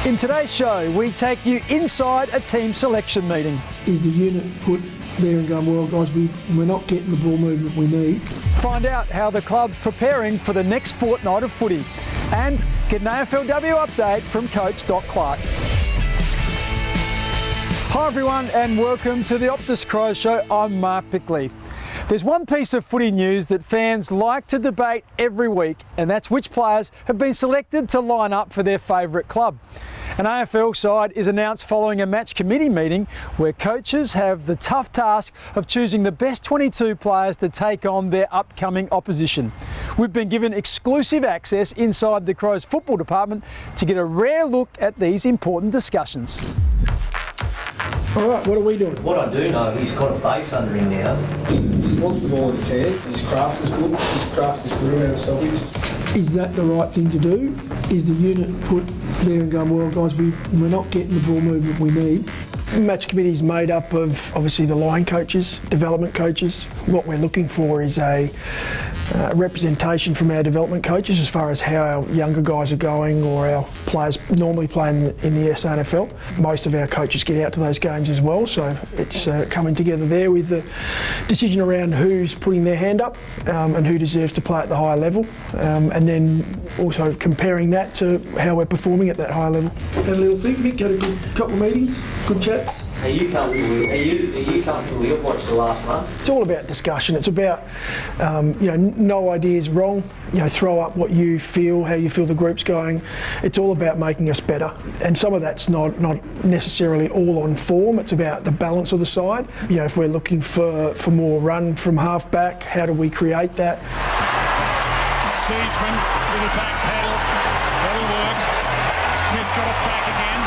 In today's show, we take you inside a team selection meeting. Is the unit put there and going, well, guys, we're not getting the ball movement we need? Find out how the club's preparing for the next fortnight of footy. And get an AFLW update from Coach Clarke. Hi everyone and welcome to the Optus Crows Show. I'm Mark Bickley. There's one piece of footy news that fans like to debate every week, and that's which players have been selected to line up for their favourite club. An AFL side is announced following a match committee meeting where coaches have the tough task of choosing the best 22 players to take on their upcoming opposition. We've been given exclusive access inside the Crows football department to get a rare look at these important discussions. All right, what are we doing? What I do know, he's got a base under him now. He wants the ball in his hands. His craft is good. His craft is good around stoppage. Is that the right thing to do? Is the unit put there and going, well, guys, we're not getting the ball movement we need? Match committee is made up of obviously the line coaches, development coaches. What we're looking for is a representation from our development coaches as far as how our younger guys are going or our players normally play in the SANFL. Most of our coaches get out to those games as well, so it's coming together there with the decision around who's putting their hand up and who deserves to play at the higher level, and then also comparing that to how we're performing at that higher level. Had a little think, Mick, had a good couple of meetings, good chats. Are you comfortable? Are you comfortable? You've watched the last month. It's all about discussion. It's about no idea is wrong. Throw up what you feel, how you feel the group's going. It's all about making us better, and some of that's not necessarily all on form. It's about the balance of the side. If we're looking for more run from half back, how do we create that? Siegeman with a back pedal. That'll work. Smith got it back again.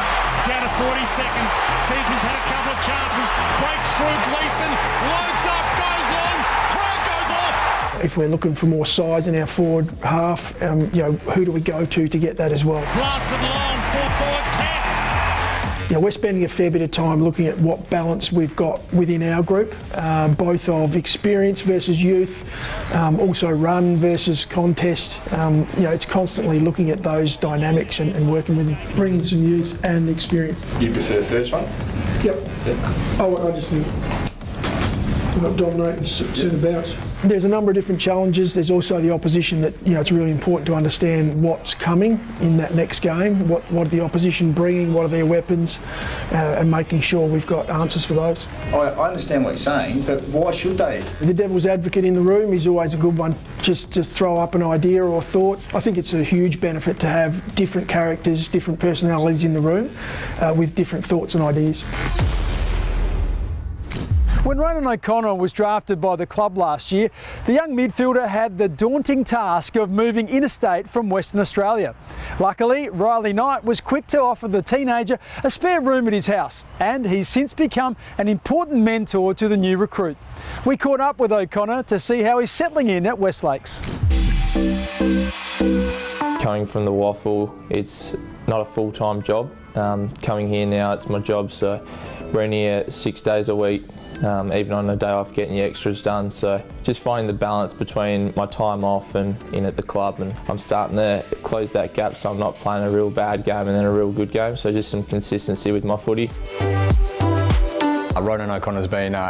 Down to 40 seconds. Siegeman's had a couple of chances. Breaks through Gleeson. Loads up. Goes long. Throw goes off. If we're looking for more size in our forward half, who do we go to get that as well? Blasted long. Full forward. Tess. We're spending a fair bit of time looking at what balance we've got within our group, both of experience versus youth, also run versus contest. It's constantly looking at those dynamics and working with them, bringing some youth and experience. You prefer the first one? Yep. Oh, I just think not dominate and sit about. There's a number of different challenges. There's also the opposition that, it's really important to understand what's coming in that next game. What are the opposition bringing? What are their weapons? And making sure we've got answers for those. I understand what you're saying, but why should they? The devil's advocate in the room is always a good one. Just to throw up an idea or thought. I think it's a huge benefit to have different characters, different personalities in the room with different thoughts and ideas. When Ronan O'Connor was drafted by the club last year, the young midfielder had the daunting task of moving interstate from Western Australia. Luckily, Riley Knight was quick to offer the teenager a spare room at his house, and he's since become an important mentor to the new recruit. We caught up with O'Connor to see how he's settling in at West Lakes. Coming from the Waffle, it's not a full-time job. Coming here now, it's my job, so we're in here 6 days a week. Even on a day off, getting the extras done. So just finding the balance between my time off and in at the club, and I'm starting to close that gap so I'm not playing a real bad game and then a real good game. So just some consistency with my footy. Ronan O'Connor's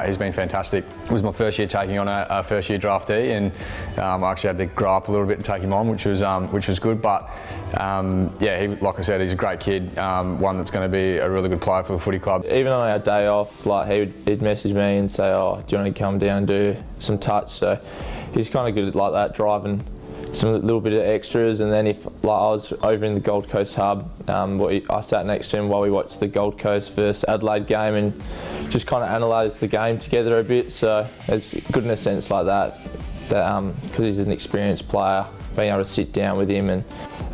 he's been fantastic. It was my first year taking on a first year draftee, and I actually had to grow up a little bit and take him on, which was good. But like I said, he's a great kid, one that's going to be a really good player for the footy club. Even on our day off, he'd message me and say, "Oh, do you want to come down and do some touch?" So he's kind of good at like that, driving some little bit of extras. And then if I was over in the Gold Coast hub, I sat next to him while we watched the Gold Coast versus Adelaide game and just kind of analysed the game together a bit. So it's good in a sense like that because he's an experienced player, being able to sit down with him and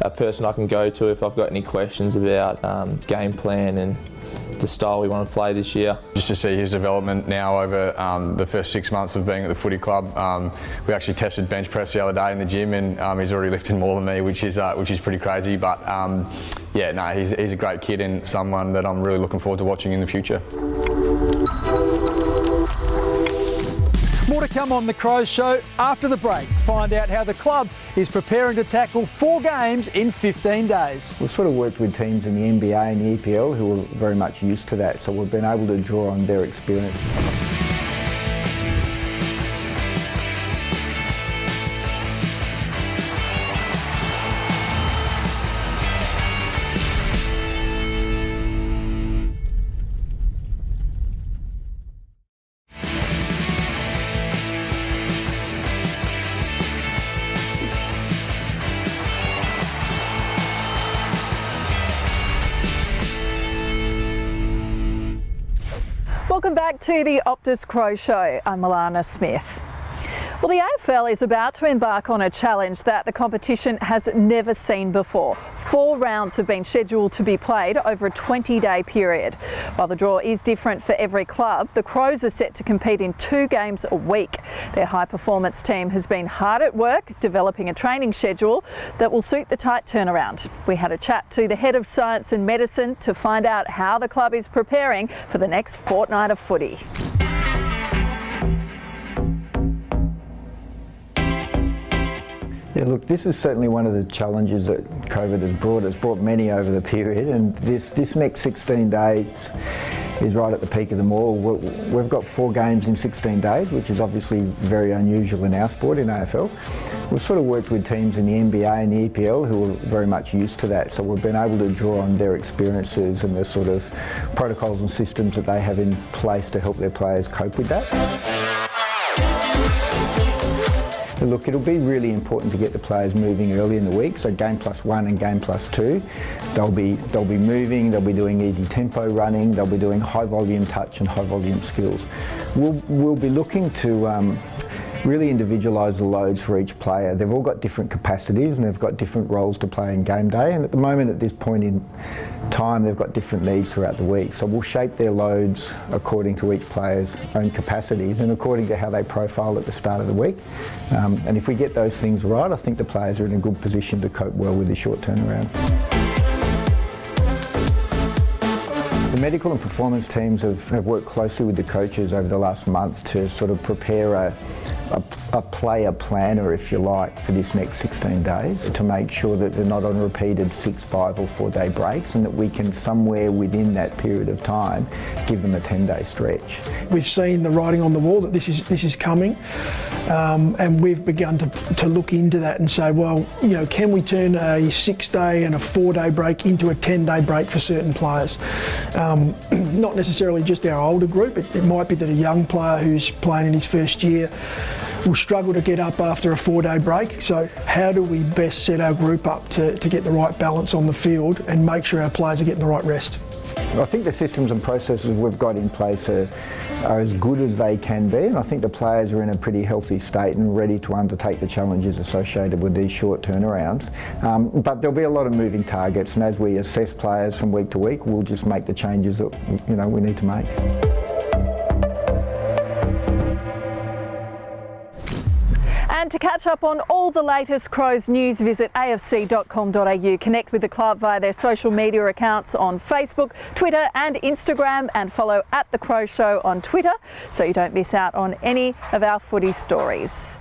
a person I can go to if I've got any questions about game plan and the style we want to play this year. Just to see his development now over the first 6 months of being at the footy club. We actually tested bench press the other day in the gym, and he's already lifting more than me, which is pretty crazy. But he's a great kid and someone that I'm really looking forward to watching in the future. More to come on the Crows Show after the break. Find out how the club is preparing to tackle 4 games in 15 days. We've sort of worked with teams in the NBA and the EPL who are very much used to that, so we've been able to draw on their experience. Welcome back to the Optus Crows Show. I'm ALANA Smith. Well, the AFL is about to embark on a challenge that the competition has never seen before. 4 rounds have been scheduled to be played over a 20-day period. While the draw is different for every club, the Crows are set to compete in 2 games a week. Their high-performance team has been hard at work developing a training schedule that will suit the tight turnaround. We had a chat to the head of science and medicine to find out how the club is preparing for the next fortnight of footy. Yeah, look, this is certainly one of the challenges that COVID has brought. It's brought many over the period, and this next 16 days is right at the peak of them all. We've got 4 games in 16 days, which is obviously very unusual in our sport, in AFL. We've sort of worked with teams in the NBA and the EPL who are very much used to that, so we've been able to draw on their experiences and the sort of protocols and systems that they have in place to help their players cope with that. Look, it'll be really important to get the players moving early in the week, so game +1 and game +2. They'll be moving, they'll be doing easy tempo running, they'll be doing high volume touch and high volume skills. We'll be looking to really individualise the loads for each player. They've all got different capacities and they've got different roles to play in game day, and at the moment, at this point in time, they've got different needs throughout the week. So we'll shape their loads according to each player's own capacities and according to how they profile at the start of the week. And if we get those things right, I think the players are in a good position to cope well with the short turnaround. The medical and performance teams have worked closely with the coaches over the last month to sort of prepare a player planner, if you like, for this next 16 days to make sure that they're not on repeated 6, 5 or 4 day breaks, and that we can somewhere within that period of time give them a 10-day stretch. We've seen the writing on the wall that this is coming, and we've begun to look into that and say, well, you know, can we turn a 6-day and a 4-day break into a 10-day break for certain players? Not necessarily just our older group. It might be that a young player who's playing in his first year will struggle to get up after a 4-day break. So how do we best set our group up to get the right balance on the field and make sure our players are getting the right rest? I think the systems and processes we've got in place are as good as they can be, and I think the players are in a pretty healthy state and ready to undertake the challenges associated with these short turnarounds. But there'll be a lot of moving targets, and as we assess players from week to week, we'll just make the changes that we need to make. And to catch up on all the latest Crows news, visit afc.com.au. Connect with the club via their social media accounts on Facebook, Twitter and Instagram, and follow at The Crows Show on Twitter so you don't miss out on any of our footy stories.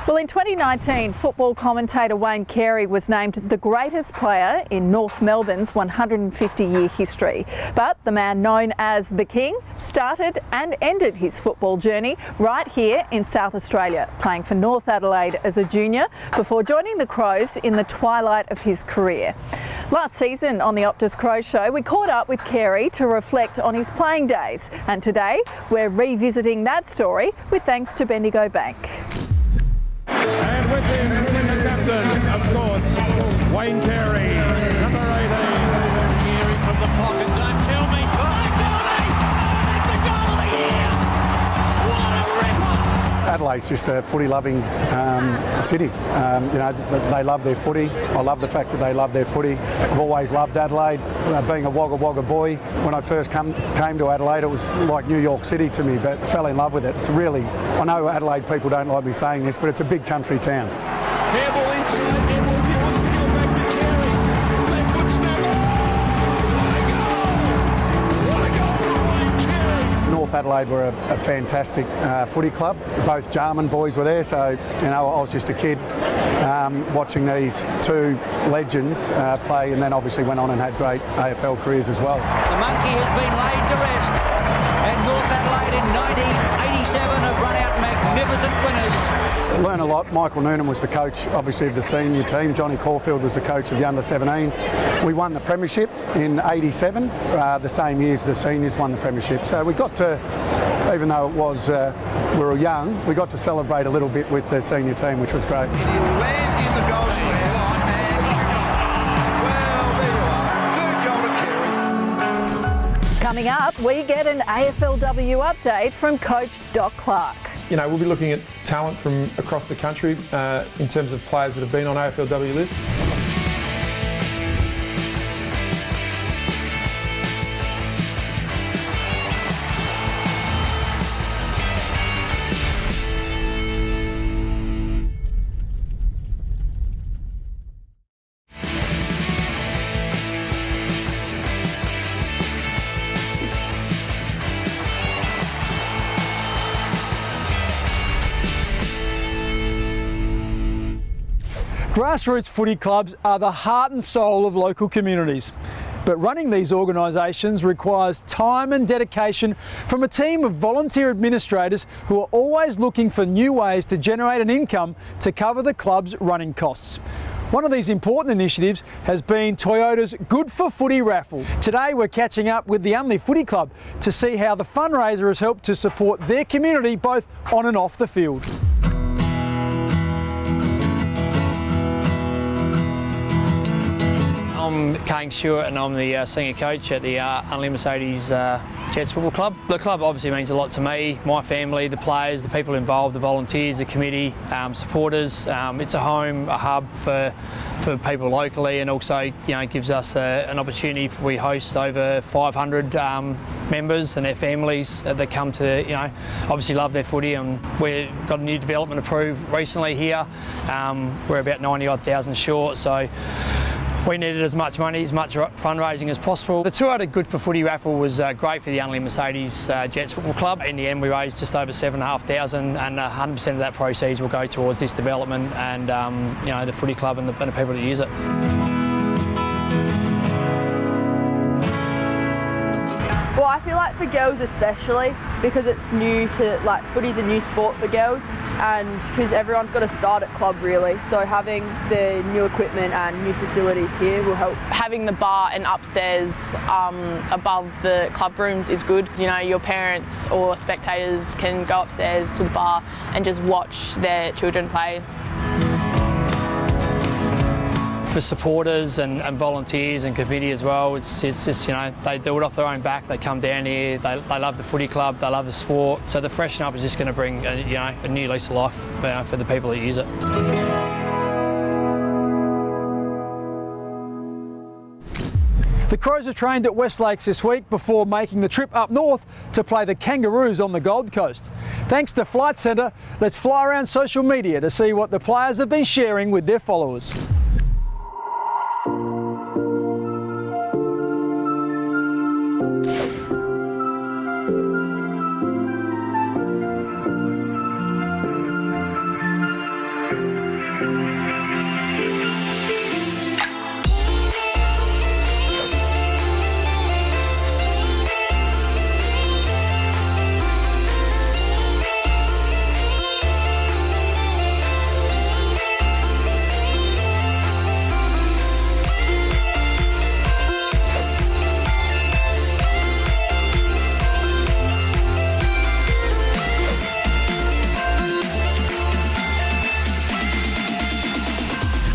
Well, in 2019, football commentator Wayne Carey was named the greatest player in North Melbourne's 150-year history. But the man known as the King started and ended his football journey right here in South Australia, playing for North Adelaide as a junior before joining the Crows in the twilight of his career. Last season on the Optus Crows Show, we caught up with Carey to reflect on his playing days, and today we're revisiting that story with thanks to Bendigo Bank. And with him, the captain, of course, Wayne Carey, number 18. Carey from the pocket, don't tell me. Oh, Goldie! Oh, that's the goal of the year! What a ripper! Adelaide's just a footy-loving city. They love their footy. I love the fact that they love their footy. I've always loved Adelaide. Being a Wagga Wagga boy, when I first came to Adelaide, it was like New York City to me, but I fell in love with it. It's really, I know Adelaide people don't like me saying this, but it's a big country town. Airball inside, airball, he wants to go back to Carey. Left foot snap. Oh, what a goal! What a goal from Wayne Carey! North Adelaide Adelaide were a fantastic footy club. Both Jarman boys were there, so you know I was just a kid watching these two legends play, and then obviously went on and had great AFL careers as well. The monkey has been laid to rest, and North Adelaide in 1987 have run out magnificent winners. Learn a lot. Michael Noonan was the coach, obviously, of the senior team. Johnny Caulfield was the coach of the under-17s. We won the premiership in 87, the same year as the seniors won the premiership. So we got to, even though it was we were young, we got to celebrate a little bit with the senior team, which was great. Land in the goal square, and well, there you are. 2 goal to Carey. Coming up, we get an AFLW update from Coach Doc Clarke. You know, we'll be looking at talent from across the country in terms of players that have been on AFLW lists. Grassroots footy clubs are the heart and soul of local communities. But running these organisations requires time and dedication from a team of volunteer administrators who are always looking for new ways to generate an income to cover the club's running costs. One of these important initiatives has been Toyota's Good for Footy raffle. Today we're catching up with the Unley Footy Club to see how the fundraiser has helped to support their community both on and off the field. I'm Kane Stewart and I'm the senior coach at the Unley Mercedes Jets Football Club. The club obviously means a lot to me, my family, the players, the people involved, the volunteers, the committee, supporters. It's a home, a hub for people locally, and also gives us an opportunity. We host over 500 members and their families that come to obviously love their footy, and we've got a new development approved recently here. We're about 90,000 short, so we needed as much money, as much fundraising as possible. The Toyota Good for Footy raffle was great for the Unley Mercedes Jets Football Club. In the end, we raised just over 7,500, and 100% of that proceeds will go towards this development and the footy club and the people that use it. Well, I feel like for girls especially, because it's new to, footy's a new sport for girls, and because everyone's got to start at club really, so having the new equipment and new facilities here will help. Having the bar and upstairs above the club rooms is good. Your parents or spectators can go upstairs to the bar and just watch their children play. For supporters and volunteers and committee as well, it's just they do it off their own back. They come down here, they love the footy club, they love the sport. So the freshen up is just going to bring a new lease of life for the people that use it. The Crows are trained at West Lakes this week before making the trip up north to play the Kangaroos on the Gold Coast. Thanks to Flight Centre, let's fly around social media to see what the players have been sharing with their followers.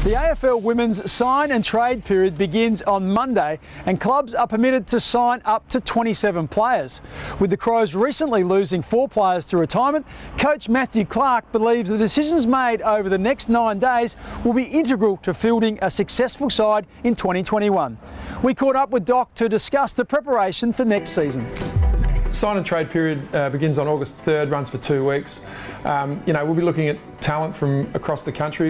The AFL Women's sign and trade period begins on Monday, and clubs are permitted to sign up to 27 players. With the Crows recently losing 4 players to retirement, coach Matthew Clarke believes the decisions made over the next 9 days will be integral to fielding a successful side in 2021. We caught up with Doc to discuss the preparation for next season. Sign and trade period begins on August 3rd, runs for 2 weeks. We'll be looking at talent from across the country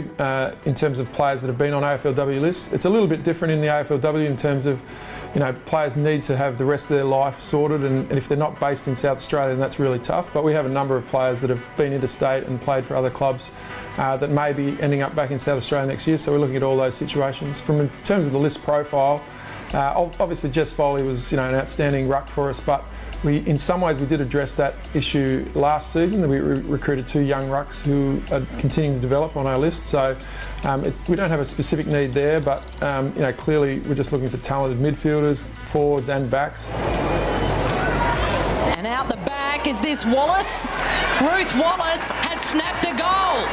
in terms of players that have been on AFLW lists. It's a little bit different in the AFLW in terms of players need to have the rest of their life sorted, and if they're not based in South Australia, then that's really tough. But we have a number of players that have been interstate and played for other clubs that may be ending up back in South Australia next year, so we're looking at all those situations. In terms of the list profile, obviously Jess Foley was an outstanding ruck for us, but in some ways we did address that issue last season. We recruited 2 young rucks who are continuing to develop on our list, so we don't have a specific need there, but clearly we're just looking for talented midfielders, forwards and backs. And out the back is this Wallace. Ruth Wallace has snapped a goal.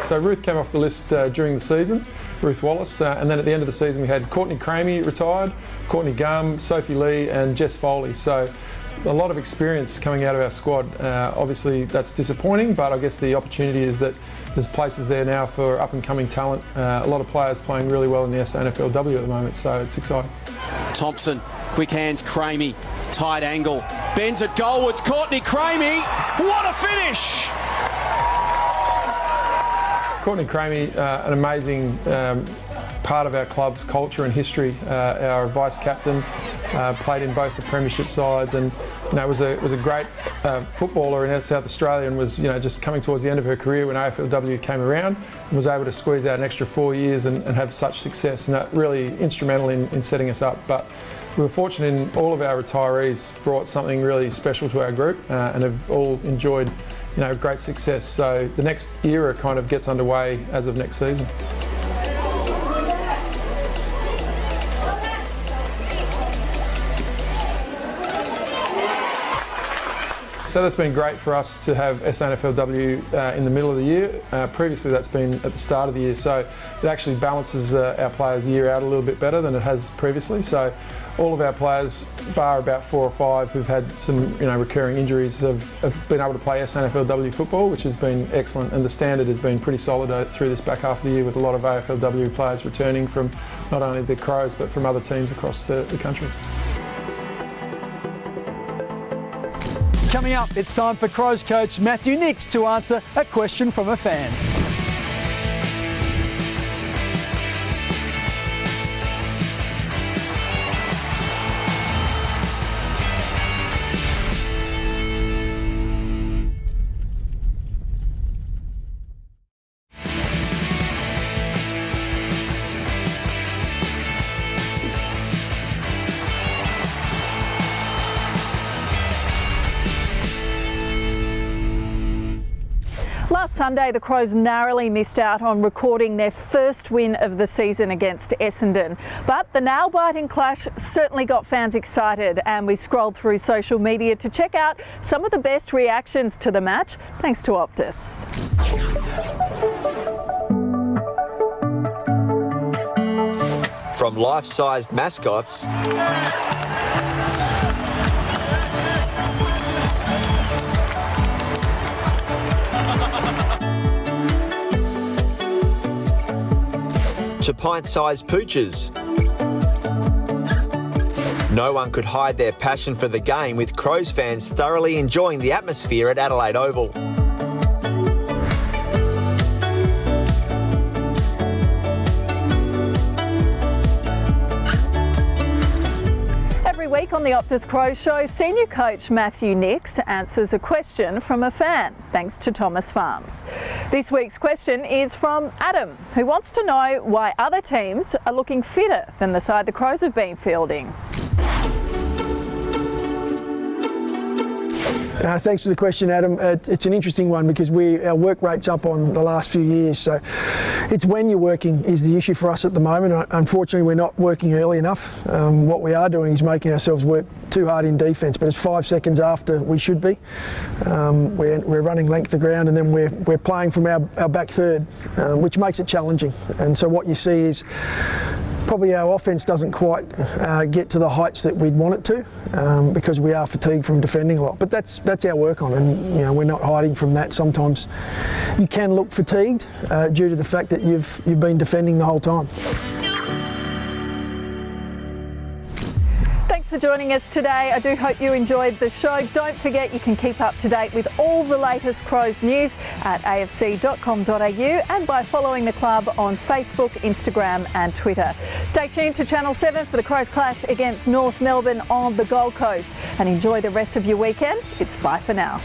So Ruth came off the list during the season, Ruth Wallace, and then at the end of the season we had Courtney Cramey retired, Courtney Gum, Sophie Lee and Jess Foley. So a lot of experience coming out of our squad. Obviously that's disappointing, but I guess the opportunity is that there's places there now for up and coming talent. A lot of players playing really well in the AFLW at the moment, so it's exciting. Thompson, quick hands, Cramey, tight angle, bends it goalwards, Courtney Cramey, what a finish! Courtney Cramey, an amazing part of our club's culture and history. Our vice captain, played in both the premiership sides, and was a great footballer in South Australia, and was just coming towards the end of her career when AFLW came around, and was able to squeeze out an extra 4 years and have such success, and that really instrumental in setting us up. But we were fortunate in all of our retirees brought something really special to our group and have all enjoyed great success. So the next era kind of gets underway as of next season. So that's been great for us to have SANFLW in the middle of the year. Previously that's been at the start of the year, so it actually balances our players' year out a little bit better than it has previously. So all of our players, bar about 4 or 5 who've had some recurring injuries, have been able to play SANFLW football, which has been excellent, and the standard has been pretty solid through this back half of the year, with a lot of AFLW players returning from not only the Crows but from other teams across the country. Coming up, it's time for Crows coach Matthew Nicks to answer a question from a fan. Last Sunday, the Crows narrowly missed out on recording their first win of the season against Essendon. But the nail-biting clash certainly got fans excited, and we scrolled through social media to check out some of the best reactions to the match, thanks to Optus. From life-sized mascots to pint-sized pooches. No one could hide their passion for the game, with Crows fans thoroughly enjoying the atmosphere at Adelaide Oval. Every week on the Optus Crows Show, senior coach Matthew Nicks answers a question from a fan, thanks to Thomas Farms. This week's question is from Adam, who wants to know why other teams are looking fitter than the side the Crows have been fielding. Thanks for the question, Adam. It's an interesting one because our work rate's up on the last few years, so it's when you're working is the issue for us at the moment. Unfortunately, we're not working early enough. What we are doing is making ourselves work too hard in defence, but it's 5 seconds after we should be. We're running length of ground, and then we're playing from our back third, which makes it challenging. And so what you see is probably our offence doesn't quite get to the heights that we'd want it to, because we are fatigued from defending a lot. But that's our work on, and we're not hiding from that. Sometimes you can look fatigued due to the fact that you've been defending the whole time. Thanks for joining us today. I do hope you enjoyed the show. Don't forget you can keep up to date with all the latest Crows news at afc.com.au and by following the club on Facebook, Instagram and Twitter. Stay tuned to Channel 7 for the Crows clash against North Melbourne on the Gold Coast and enjoy the rest of your weekend. It's bye for now.